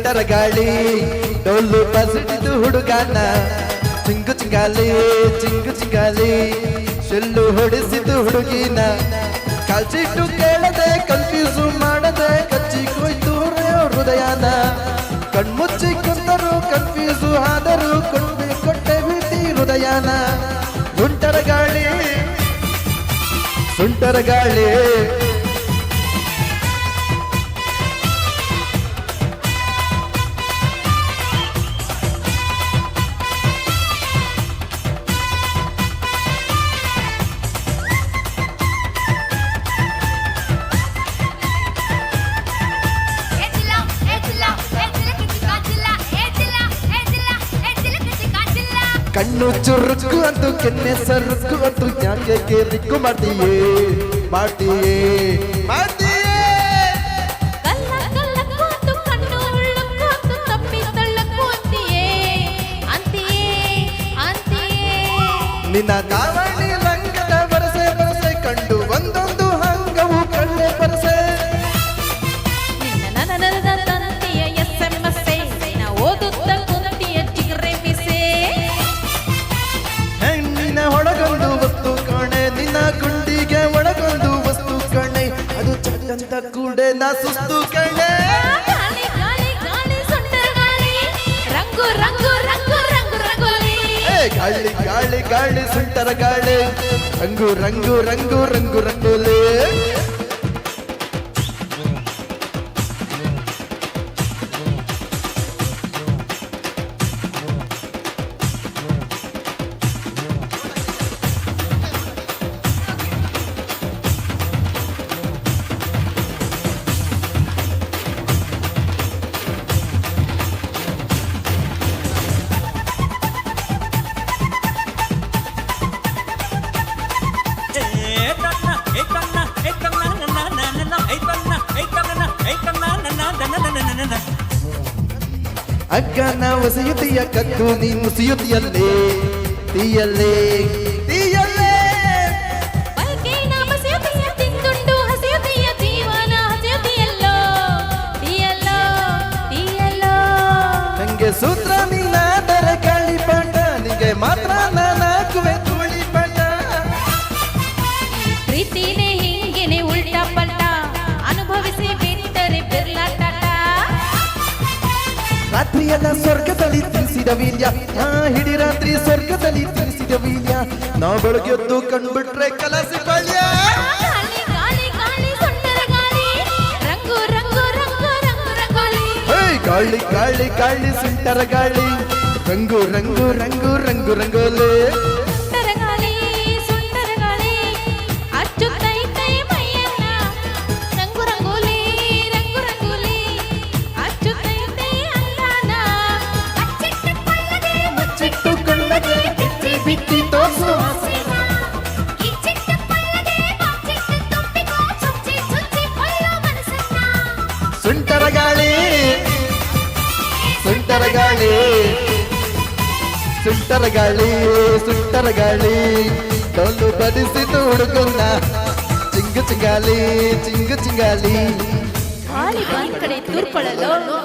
ಸುಂಟರ ಗಾಳಿ ಡೊಳ್ಳು ಬಸಿಡಿದು ಹುಡುಗಾನ ಚಿಂಗು ಚಿಂಗಾಲಿ ಶೆಲ್ಲು ಹೊಡೆಸಿದ್ದು ಹುಡುಗಿನ ಕಾಲ್ಚಿಟ್ಟು ಕೇಳದೆ ಕನ್ಫ್ಯೂಸು ಮಾಡದೆ ಕಚ್ಚಿ ಕೊಯ್ತು ಹೃದಯನ ಕಣ್ಮುಚ್ಚಿ ಕುಂದರು ಕನ್ಫ್ಯೂಸು ಆದರೂ ಕೊಟ್ಟೆ ಭೀತಿ ಹೃದಯನ ಸುಂಟರ ಗಾಳಿ ಕಣ್ಣು ಚುರುಕು ಅಂತು ಕೆನ್ನೆ ಸರುಕು ಅಂತು ಯಾಕೆ ಕೇರಿಕು ಮಾಡ್ತೀಯೇ ನಿನ್ನ ದಾವಣಿ ಲಂಗದ ಬರಸೆ ಕಂಡು ಒಂದೊಂದು ಹಂಗವು ಕಣ್ಣೆ ಬರಸೆ ಒಳಗೊಂದು ವಸ್ತು ಕಾಣೆ ನಿನ್ನ ಗುಂಡಿಗೆ ಒಳಗೊಂದು ವಸ್ತು ಕಾಣೆ ಅದು ಚಂದ ಕೂಡೆ ನಾ ಸುಸ್ತು ಕಾಣೆ ಗಾಳಿ ಸುಂಟರ ಗಾಳಿ ರಂಗೋಲೆ ಅಗ್ಗನ ಹೊಸೆಯುತ್ತಿಯ ಕದ್ದು ನೀ ಮುಸಿಯುತ್ತಿಯಲ್ಲೇ ತೀಯಲ್ಲೇ ನಂಗೆ ಸೂತ್ರ ನೀನಾದರ ಗಾಳಿ ಪಾಠ ನಿಗೆ ಮಾತ್ರ ನಾನಾಕುವೆ ತೋಳಿ ಪಾಠ ಪ್ರೀತಿನೇ ಹಿಂಗೇನೆ ಉಲ್ಟಾ ಪಲ್ಟ ಅನುಭವಿಸಿ ಬಿಟ್ಟರೆ ಬಿರ್ಲಾಟ ರಾತ್ರಿಯೆಲ್ಲ ಸ್ವರ್ಗದಲ್ಲಿ ತಿಳಿಸಿದ ವೀರ್ಯ ಹಿಡಿ ರಾತ್ರಿ ಸ್ವರ್ಗದಲ್ಲಿ ತಿಳಿಸಿದ ವೀರ್ಯ ನಾವು ಬೆಳಗ್ಗೆದ್ದು ಕಂಡ್ಬಿಟ್ರೆ ಕಲಸಿ ಬಾಳ್ಯ ಗಾಳಿ ಸುಂಟರ ಗಾಳಿ ರಂಗೋಲೆ ಸುಂಟರ ಗಾಳಿ ಡೊಳ್ಳು ಬಡಿಸಿತು ಹುಡುಗನ್ನ ಚಿಂಗಾಲಿ ಕಡೆ ತೂರ್ಕೊಳ್ಳಲು